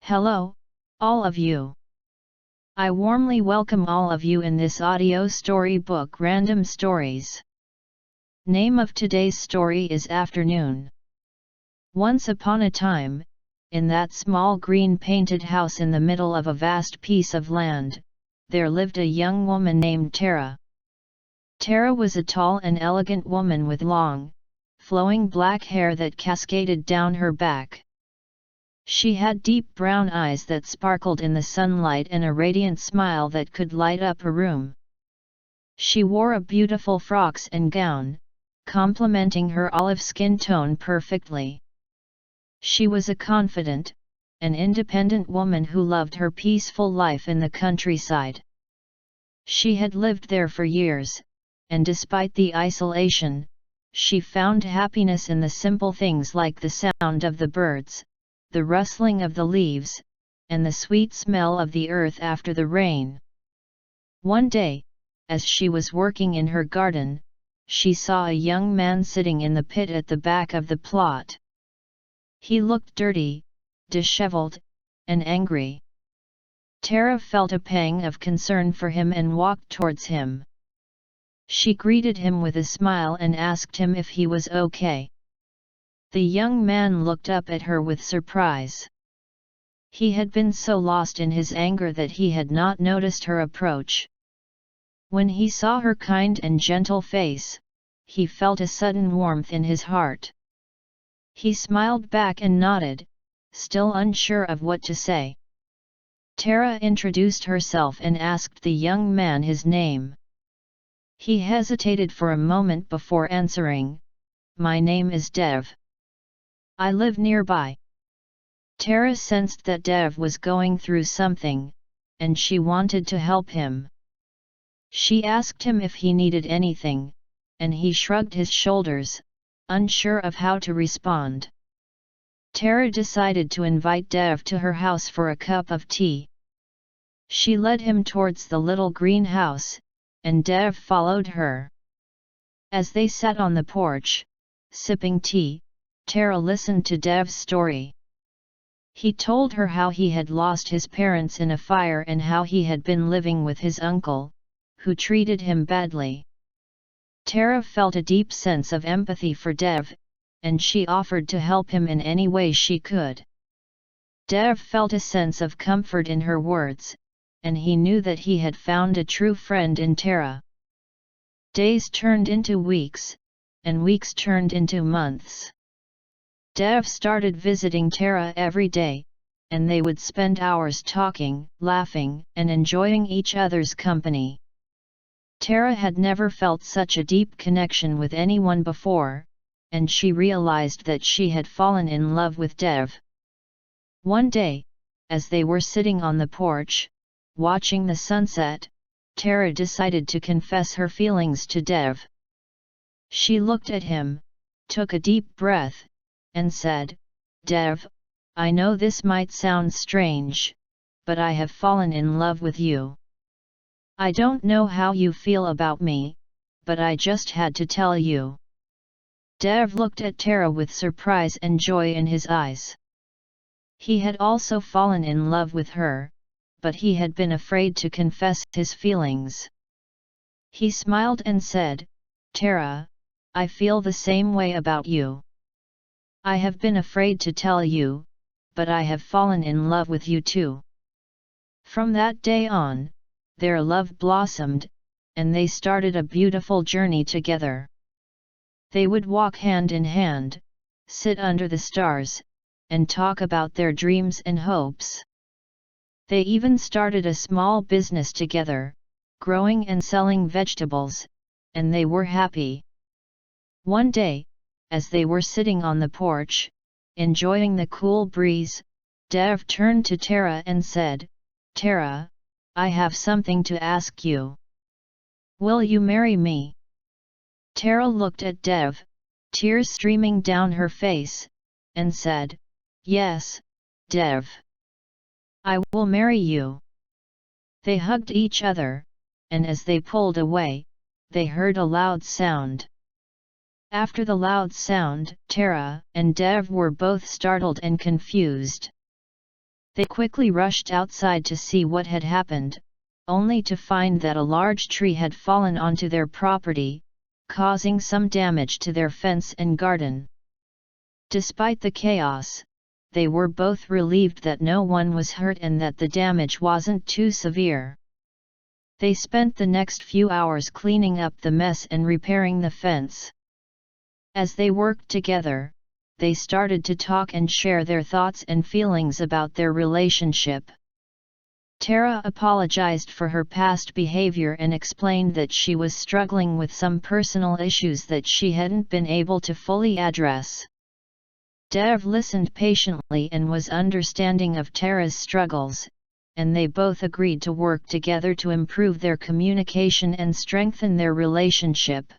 Hello, all of you. I warmly welcome all of you in this audio storybook Random Stories. Name of today's story is Afternoon. Once upon a time, in that small green painted house in the middle of a vast piece of land, there lived a young woman named Tara. Tara was a tall and elegant woman with long, flowing black hair that cascaded down her back. She had deep brown eyes that sparkled in the sunlight and a radiant smile that could light up a room. She wore a beautiful frocks and gown, complementing her olive skin tone perfectly. She was a confident, and independent woman who loved her peaceful life in the countryside. She had lived there for years, and despite the isolation, she found happiness in the simple things like the sound of the birds, the rustling of the leaves, and the sweet smell of the earth after the rain. One day, as she was working in her garden, she saw a young man sitting in the pit at the back of the plot. He looked dirty, disheveled, and angry. Tara felt a pang of concern for him and walked towards him. She greeted him with a smile and asked him if he was okay. The young man looked up at her with surprise. He had been so lost in his anger that he had not noticed her approach. When he saw her kind and gentle face, he felt a sudden warmth in his heart. He smiled back and nodded, still unsure of what to say. Tara introduced herself and asked the young man his name. He hesitated for a moment before answering, "My name is Dev. I live nearby." Tara sensed that Dev was going through something, and she wanted to help him. She asked him if he needed anything, and he shrugged his shoulders, unsure of how to respond. Tara decided to invite Dev to her house for a cup of tea. She led him towards the little green house, and Dev followed her. As they sat on the porch, sipping tea, Tara listened to Dev's story. He told her how he had lost his parents in a fire and how he had been living with his uncle, who treated him badly. Tara felt a deep sense of empathy for Dev, and she offered to help him in any way she could. Dev felt a sense of comfort in her words, and he knew that he had found a true friend in Tara. Days turned into weeks, and weeks turned into months. Dev started visiting Tara every day, and they would spend hours talking, laughing, and enjoying each other's company. Tara had never felt such a deep connection with anyone before, and she realized that she had fallen in love with Dev. One day, as they were sitting on the porch, watching the sunset, Tara decided to confess her feelings to Dev. She looked at him, took a deep breath, and said, "Dev, I know this might sound strange, but I have fallen in love with you. I don't know how you feel about me, but I just had to tell you." Dev looked at Tara with surprise and joy in his eyes. He had also fallen in love with her, but he had been afraid to confess his feelings. He smiled and said, "Tara, I feel the same way about you. I have been afraid to tell you, but I have fallen in love with you too." From that day on, their love blossomed, and they started a beautiful journey together. They would walk hand in hand, sit under the stars, and talk about their dreams and hopes. They even started a small business together, growing and selling vegetables, and they were happy. One day, as they were sitting on the porch, enjoying the cool breeze, Dev turned to Tara and said, "Tara, I have something to ask you. Will you marry me?" Tara looked at Dev, tears streaming down her face, and said, "Yes, Dev. I will marry you." They hugged each other, and as they pulled away, they heard a loud sound. After the loud sound, Tara and Dev were both startled and confused. They quickly rushed outside to see what had happened, only to find that a large tree had fallen onto their property, causing some damage to their fence and garden. Despite the chaos, they were both relieved that no one was hurt and that the damage wasn't too severe. They spent the next few hours cleaning up the mess and repairing the fence. As they worked together, they started to talk and share their thoughts and feelings about their relationship. Tara apologized for her past behavior and explained that she was struggling with some personal issues that she hadn't been able to fully address. Dev listened patiently and was understanding of Tara's struggles, and they both agreed to work together to improve their communication and strengthen their relationship.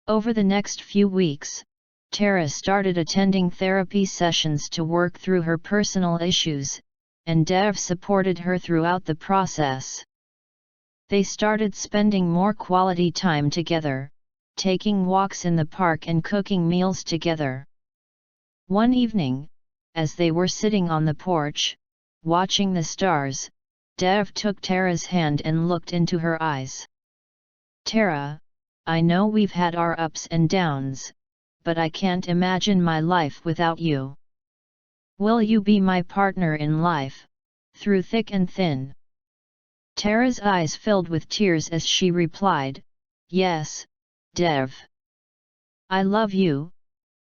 Over the next few weeks, Tara started attending therapy sessions to work through her personal issues, and Dev supported her throughout the process. They started spending more quality time together, taking walks in the park and cooking meals together. One evening, as they were sitting on the porch, watching the stars, Dev took Tara's hand and looked into her eyes. "Tara, I know we've had our ups and downs, but I can't imagine my life without you. Will you be my partner in life, through thick and thin?" Tara's eyes filled with tears as she replied, "Yes, Dev. I love you,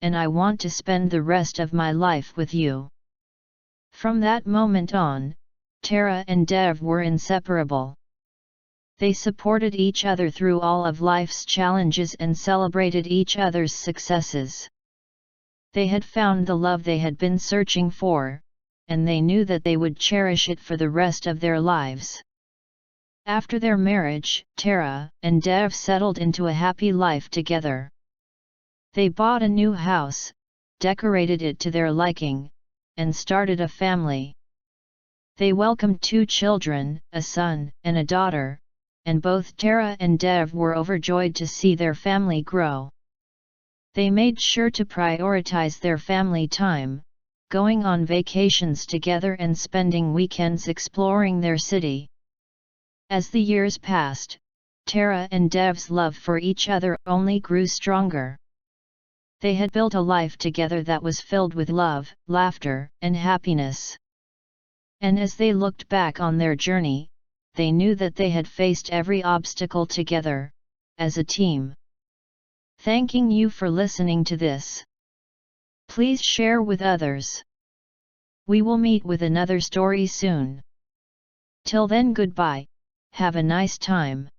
and I want to spend the rest of my life with you." From that moment on, Tara and Dev were inseparable. They supported each other through all of life's challenges and celebrated each other's successes. They had found the love they had been searching for, and they knew that they would cherish it for the rest of their lives. After their marriage, Tara and Dev settled into a happy life together. They bought a new house, decorated it to their liking, and started a family. They welcomed 2 children, a son and a daughter, and both Tara and Dev were overjoyed to see their family grow. They made sure to prioritize their family time, going on vacations together and spending weekends exploring their city. As the years passed, Tara and Dev's love for each other only grew stronger. They had built a life together that was filled with love, laughter, and happiness. And as they looked back on their journey, they knew that they had faced every obstacle together, as a team. Thanking you for listening to this. Please share with others. We will meet with another story soon. Till then, goodbye, have a nice time.